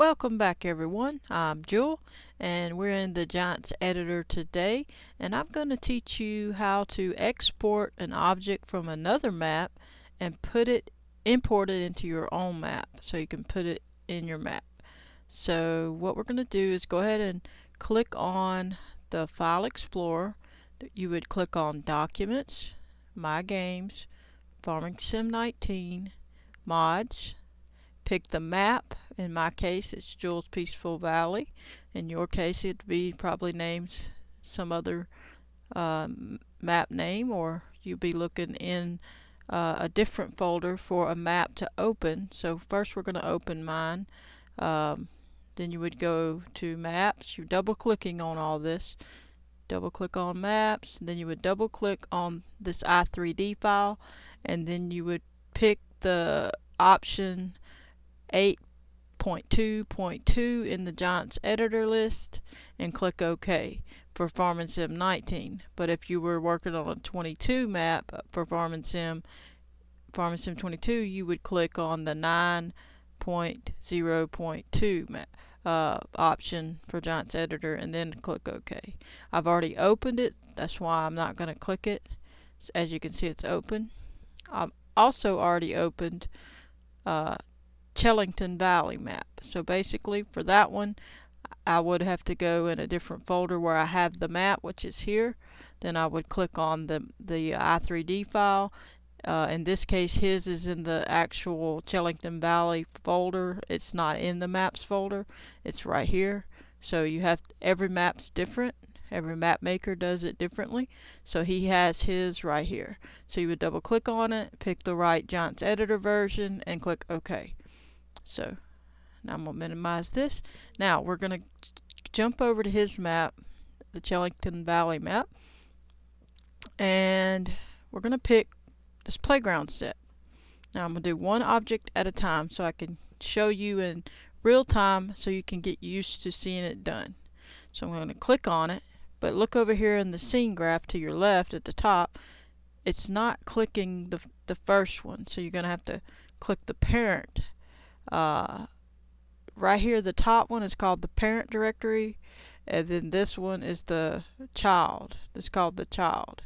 Welcome back everyone. I'm Jewel and we're in the Giants editor today, and I'm going to teach you how to export an object from another map and import it into your own map so you can put it in your map. So what we're going to do is go ahead and click on the File Explorer. You would click on Documents, My Games, Farming Sim 19, Mods. Pick the map. In my case, it's Jules Peaceful Valley. In your case, it'd be probably named some other map name, or you'll be looking in a different folder for a map to open. So first we're going to open mine. Then you would go to Maps. You're double clicking on all this. Double click on Maps. Then you would double click on this i3D file, and then you would pick the option 8.2.2 in the Giants editor list and click OK for Farming Sim 19. But if you were working on a 22 map for Farming Sim 22, you would click on the 9.0.2 map option for Giants editor and then click OK. I've already opened it, that's why I'm not going to click it. As you can see, it's open. I've also already opened Chellington Valley map. So basically for that one I would have to go in a different folder where I have the map, which is here. Then I would click on the i3D file. In this case, his is in the actual Chellington Valley folder. It's not in the maps folder. It's right here. So you have, every map's different. Every map maker does it differently. So he has his right here. So you would double click on it, pick the right Giants editor version, and click OK. So now I'm going to minimize this. Now we're going to jump over to his map, the Chellington Valley map, and we're going to pick this playground set. Now I'm going to do one object at a time so I can show you in real time so you can get used to seeing it done. So I'm going to click on it, but look over here in the scene graph to your left at the top. It's not clicking the first one, so you're going to have to click the parent. Right here, the top one is called the parent directory, and then this one is the child. It's called the child.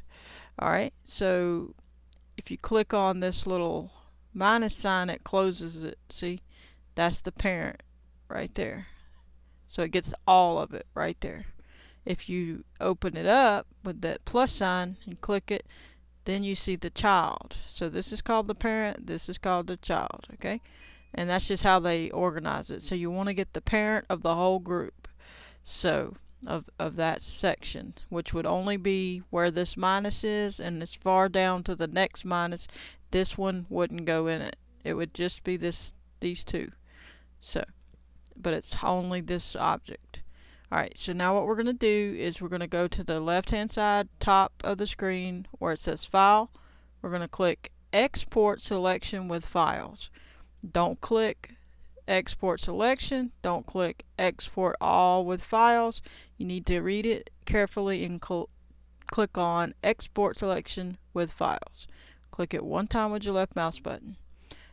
Alright, so if you click on this little minus sign, it closes it. See, that's the parent right there. So it gets all of it right there. If you open it up with that plus sign and click it, then you see the child. So this is called the parent, this is called the child, okay? And that's just how they organize it. So you want to get the parent of the whole group, so of that section, which would only be where this minus is, and as far down to the next minus, this one wouldn't go in it. It would just be these two. So, but it's only this object. Alright, so now what we're going to do is we're going to go to the left hand side top of the screen where it says File. We're going to click Export Selection with Files. Don't click Export Selection. Don't click Export All with Files. You need to read it carefully and click on Export Selection with Files. Click it one time with your left mouse button.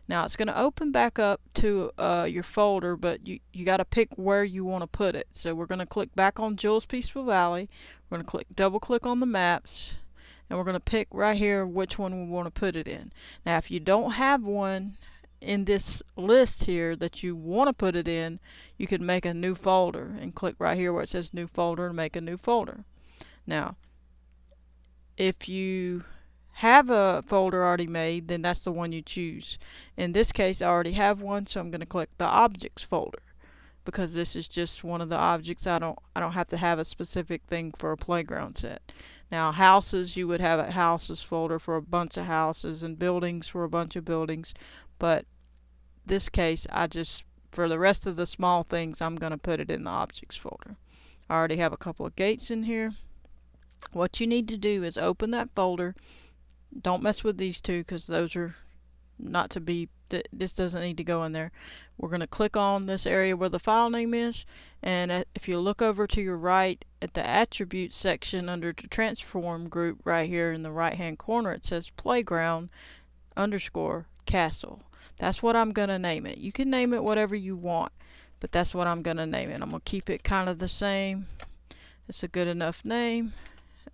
Now it's going to open back up to your folder, but you got to pick where you want to put it. So we're going to click back on Jules Peaceful Valley. We're going to double click on the maps, and we're going to pick right here which one we want to put it in. Now if you don't have one in this list here that you want to put it in, you can make a new folder and click right here where it says New Folder and make a new folder. Now if you have a folder already made, then that's the one you choose. In this case I already have one, so I'm going to click the Objects folder because this is just one of the objects. I don't have to have a specific thing for a playground set. Now houses, you would have a houses folder for a bunch of houses, and buildings for a bunch of buildings, but this case for the rest of the small things, I'm going to put it in the Objects folder. I already have a couple of gates in here. What you need to do is open that folder. Don't mess with these two because those are not to be, this doesn't need to go in there. We're going to click on this area where the file name is, and if you look over to your right at the attributes section under the transform group right here in the right hand corner, it says playground _ castle. That's what I'm going to name it. You can name it whatever you want, but that's what I'm going to name it. I'm going to keep it kind of the same. It's a good enough name.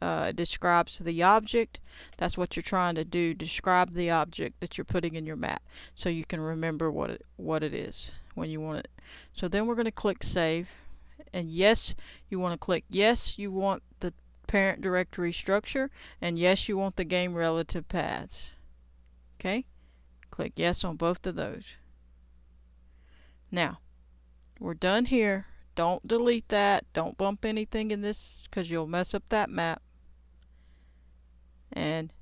It describes the object. That's what you're trying to do. Describe the object that you're putting in your map so you can remember what it is when you want it. So then we're going to click Save. And yes, you want to click yes, you want the parent directory structure, and yes, you want the game relative paths. Okay? Click yes on both of those. Now, we're done here. Don't delete that. Don't bump anything in this because you'll mess up that map. And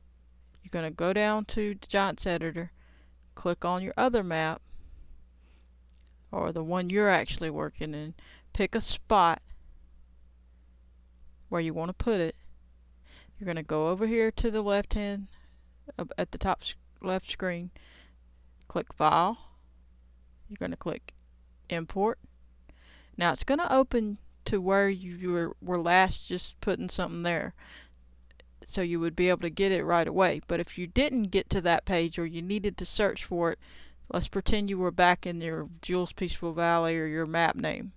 you're going to go down to the Giants editor, click on your other map, or the one you're actually working in. Pick a spot where you want to put it. You're going to go over here to the left hand at the top left screen, click File. You're going to click Import. Now it's going to open to where you were last just putting something there, so you would be able to get it right away. But if you didn't get to that page or you needed to search for it, let's pretend you were back in your Jules Peaceful Valley or your map name.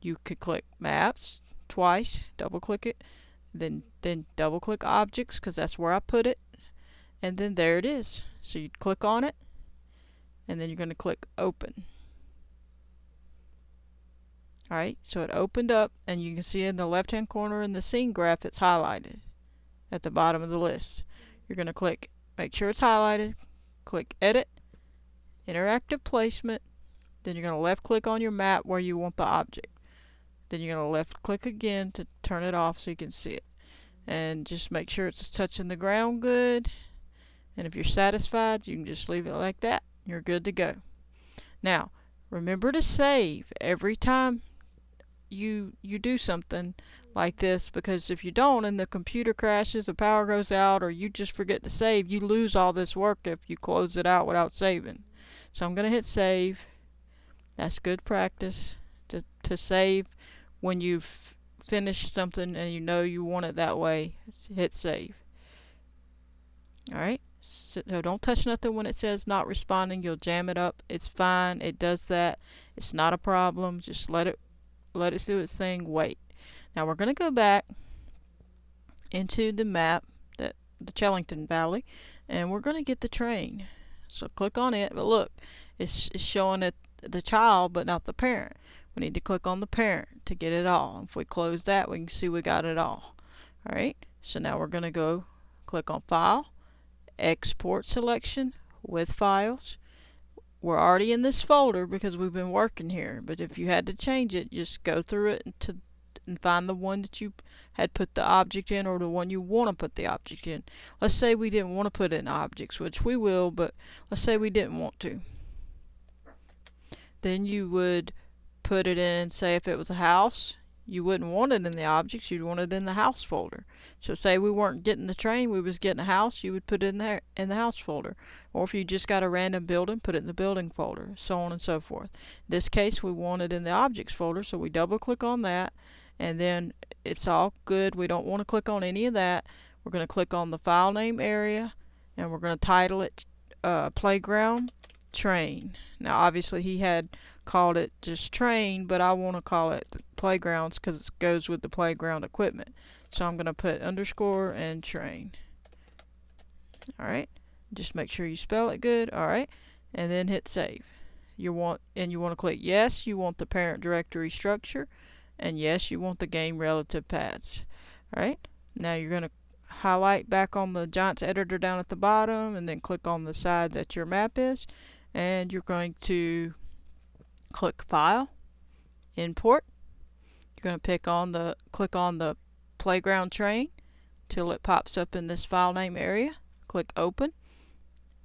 You could click Maps twice, double click it, then double click Objects because that's where I put it, and then there it is. So you'd click on it, and then you're going to click Open. Alright, so it opened up, and you can see in the left hand corner in the scene graph it's highlighted at the bottom of the list. You're going to click, make sure it's highlighted, click Edit, Interactive Placement, then you're going to left click on your map where you want the object. Then you're going to left click again to turn it off so you can see it. And just make sure it's touching the ground good. And if you're satisfied, you can just leave it like that. You're good to go. Now, remember to save every time you do something like this, because if you don't and the computer crashes, the power goes out, or you just forget to save, you lose all this work if you close it out without saving. So I'm going to hit save. That's good practice to save when you've finished something and you know you want it that way. Hit save. Alright, so don't touch nothing when it says not responding. You'll jam it up. It's fine. It does that. It's not a problem. Just let it do its thing. Wait. Now we're going to go back into the map, the Chellington Valley, and we're going to get the train. So click on it, but look, it's showing it the child but not the parent. We need to click on the parent to get it all. If we close that, we can see we got it all. Alright, so now we're going to go click on File, Export Selection with Files. We're already in this folder because we've been working here, but if you had to change it, just go through it and find the one that you had put the object in, or the one you want to put the object in. Let's say we didn't want to put it in objects, which we will, but let's say we didn't want to. Then you would put it in, say if it was a house, you wouldn't want it in the objects, you'd want it in the house folder. So say we weren't getting the train, we was getting a house, you would put it in there in the house folder. Or if you just got a random building, put it in the building folder, so on and so forth. In this case, we want it in the objects folder, so we double click on that, and then it's all good. We don't want to click on any of that. We're going to click on the file name area, and we're going to title it Playground Train. Now obviously he had called it just train, but I want to call it playgrounds because it goes with the playground equipment. So I'm going to put underscore and train. Alright, just make sure you spell it good. Alright, and then hit save. You want to click yes, you want the parent directory structure, and yes, you want the game relative paths. Alright, now you're going to highlight back on the Giants editor down at the bottom, and then click on the side that your map is, and you're going to click File, Import. You're going to click on the playground train till it pops up in this file name area. Click Open,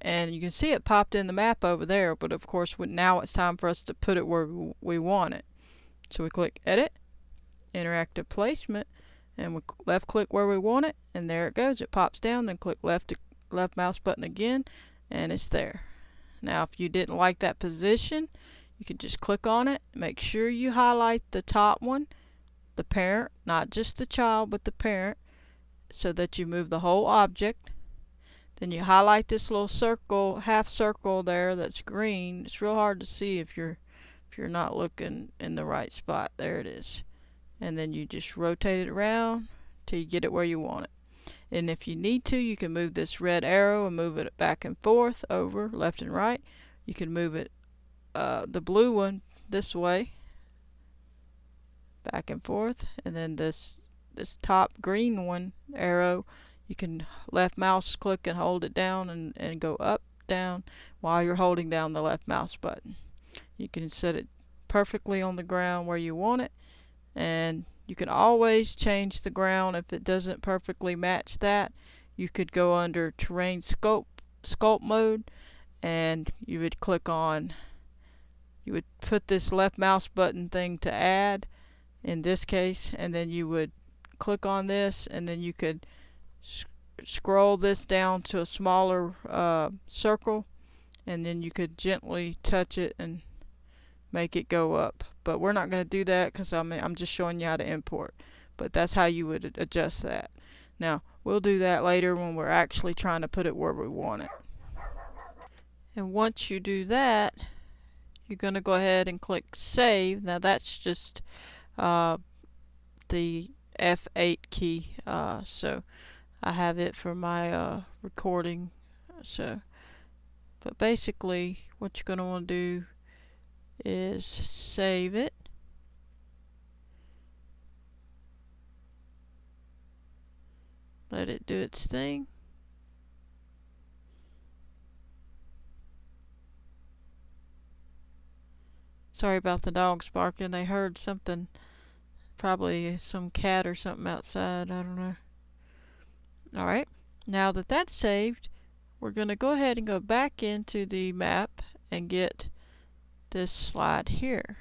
and you can see it popped in the map over there, but of course now it's time for us to put it where we want it. So we click Edit, Interactive Placement, and we left click where we want it, and there it goes. It pops down, then click left mouse button again, and it's there. Now if you didn't like that position, you can just click on it. Make sure you highlight the top one, the parent, not just the child but the parent, so that you move the whole object. Then you highlight this little circle, half circle there that's green. It's real hard to see if you're if you're not looking in the right spot. There it is. And then you just rotate it around till you get it where you want it. And if you need to, you can move this red arrow and move it back and forth, over, left and right. You can move it, the blue one, this way, back and forth. And then this top green one, arrow, you can left mouse click and hold it down and go up, down, while you're holding down the left mouse button. You can set it perfectly on the ground where you want it, and you can always change the ground if it doesn't perfectly match that. You could go under terrain sculpt mode, and you would click on, you would put this left mouse button thing to add in this case, and then you would click on this, and then you could scroll this down to a smaller circle, and then you could gently touch it and make it go up. But we're not going to do that because I'm just showing you how to import. But that's how you would adjust that. Now, we'll do that later when we're actually trying to put it where we want it. And once you do that, you're going to go ahead and click Save. Now that's just the F8 key. So I have it for my recording. But basically, what you're going to want to do is save it. Let it do its thing. Sorry about the dogs barking. They heard something, probably some cat or something outside. I don't know. Alright, now that that's saved, we're going to go ahead and go back into the map and get this slide here.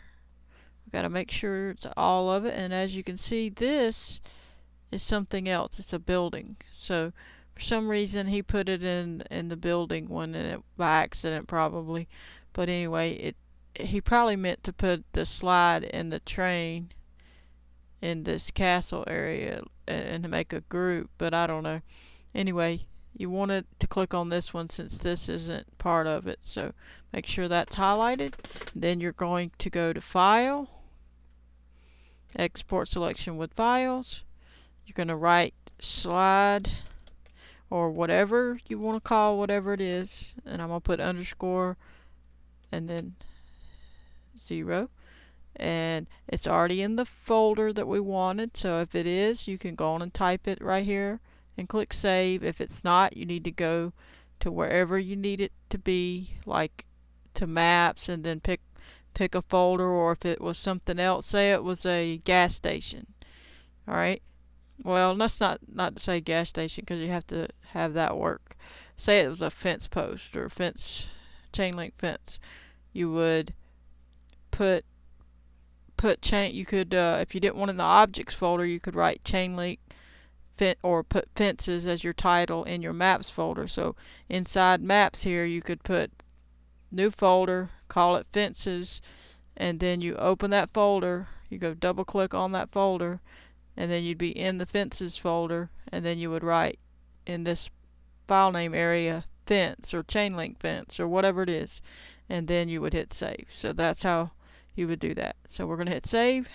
We've got to make sure it's all of it, and as you can see, this is something else. It's a building. So for some reason he put it in the building one, and it by accident probably. But anyway, he probably meant to put the slide in the train in this castle area and to make a group, but I don't know. Anyway, you wanted to click on this one since this isn't part of it, so make sure that's highlighted. Then you're going to go to File, Export Selection with Files. You're going to write slide or whatever you want to call whatever it is, and I'm going to put underscore and then 0, and it's already in the folder that we wanted. So if it is, you can go on and type it right here and click Save. If it's not, you need to go to wherever you need it to be, like to Maps, and then pick a folder. Or if it was something else, say it was a gas station. Alright, well, let's not say gas station because you have to have that work. Say it was a fence post or chain link fence. You would put chain. You could if you didn't want it in the objects folder, you could write chain link or put fences as your title in your maps folder. So inside maps here, you could put new folder, call it fences, and then you open that folder. You go double click on that folder, and then you'd be in the fences folder, and then you would write in this file name area fence or chain link fence or whatever it is, and then you would hit save. So that's how you would do that. So we're going to hit save.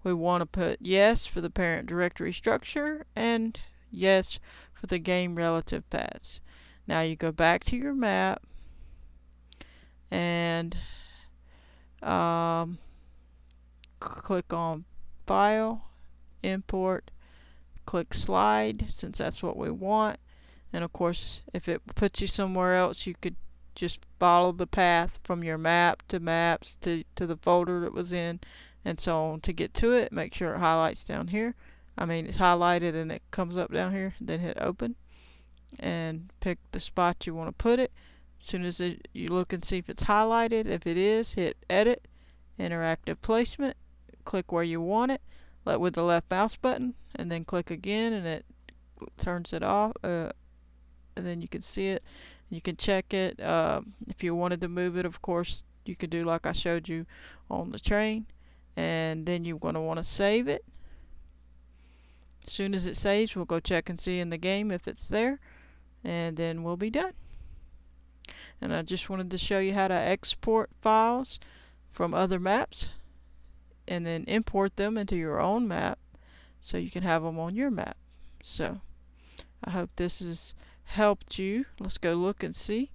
We want to put yes for the parent directory structure and yes for the game relative paths. Now you go back to your map and click on File, Import, click Slide since that's what we want. And of course, if it puts you somewhere else, you could just follow the path from your map to maps to the folder that was in, and so on to get to it. Make sure it highlights down here. It's highlighted and it comes up down here. Then hit open and pick the spot you want to put it. As soon as you look and see if it's highlighted. If it is, hit edit, interactive placement, click where you want it with the left mouse button, and then click again and it turns it off, and then you can see it. You can check it. If you wanted to move it, of course, you could do like I showed you on the train. And then you're going to want to save it. As soon as it saves, we'll go check and see in the game if it's there, and then we'll be done. And I just wanted to show you how to export files from other maps and then import them into your own map so you can have them on your map. So I hope this has helped you. Let's go look and see.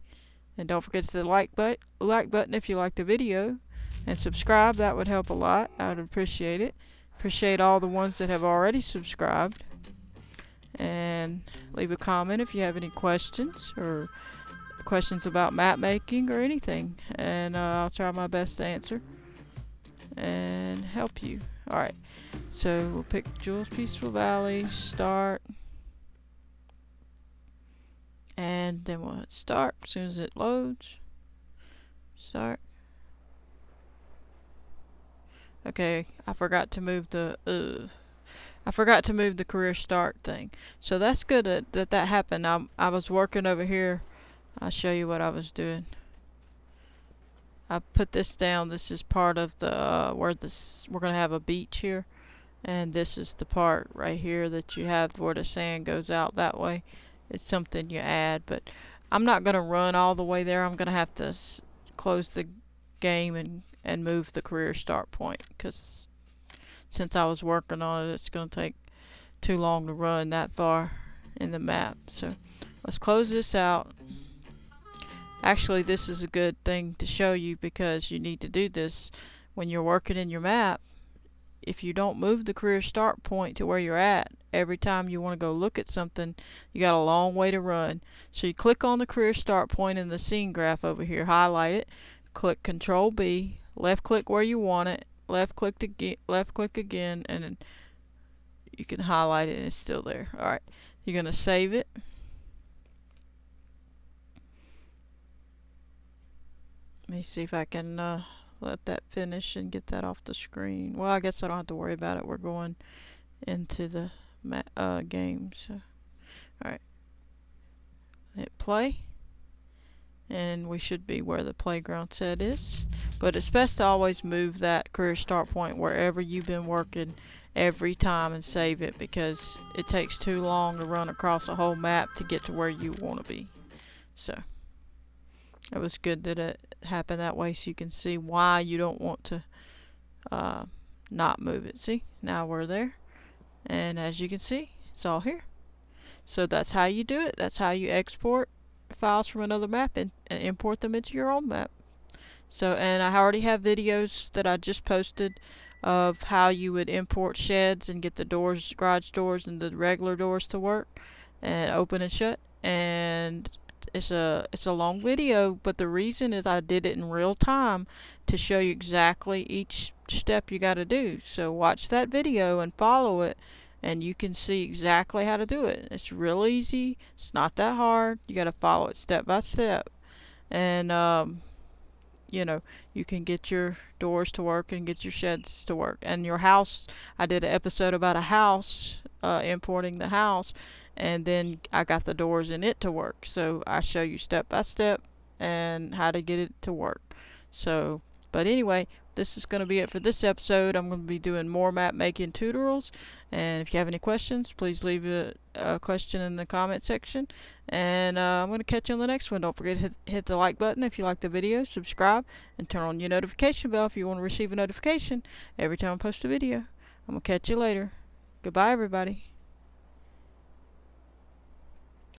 And don't forget to like button if you like the video, and subscribe. That would help a lot. I would appreciate it. Appreciate all the ones that have already subscribed. And leave a comment if you have any questions or questions about map making or anything, and I'll try my best to answer and help you. Alright, so we'll pick Jules Peaceful Valley, start, and then we'll hit start as soon as it loads. Start. Okay, I forgot to move the career start thing. So that's good that happened. I was working over here. I'll show you what I was doing. I put this down. This is part of the we're gonna have a beach here, and this is the part right here that you have where the sand goes out that way. It's something you add, but I'm not gonna run all the way there. I'm gonna have to close the game and move the career start point, because since I was working on it, it's gonna take too long to run that far in the map. So let's close this out. Actually, this is a good thing to show you, because you need to do this when you're working in your map. If you don't move the career start point to where you're at, every time you want to go look at something, you got a long way to run. So you click on the career start point in the scene graph over here, highlight it, click Control B, left click where you want it, left click again, and then you can highlight it and it's still there. Alright, you're going to save it. Let me see if I can let that finish and get that off the screen. Well, I guess I don't have to worry about it. We're going into the game. So, alright. Hit play. And we should be where the playground set is. But it's best to always move that career start point wherever you've been working every time and save it, because it takes too long to run across a whole map to get to where you want to be. So it was good that it happened that way, so you can see why you don't want to not move it. See, now we're there, and as you can see, it's all here. So that's how you do it. That's how you export files from another map and import them into your own map. So, and I already have videos that I just posted of how you would import sheds and get the doors, garage doors, and the regular doors to work and open and shut. And it's a long video, but the reason is I did it in real time to show you exactly each step you got to do. So watch that video and follow it, and you can see exactly how to do it. It's real easy. It's not that hard. You got to follow it step by step, and you know, you can get your doors to work and get your sheds to work. And your house, I did an episode about a house, importing the house, and then I got the doors in it to work. So I show you step by step and how to get it to work. So, but anyway, this is going to be it for this episode. I'm going to be doing more map making tutorials, and if you have any questions, please leave a question in the comment section, and I'm going to catch you on the next one. Don't forget to hit the like button if you like the video, subscribe, and turn on your notification bell if you want to receive a notification every time I post a video. I'm going to catch you later. Goodbye, everybody.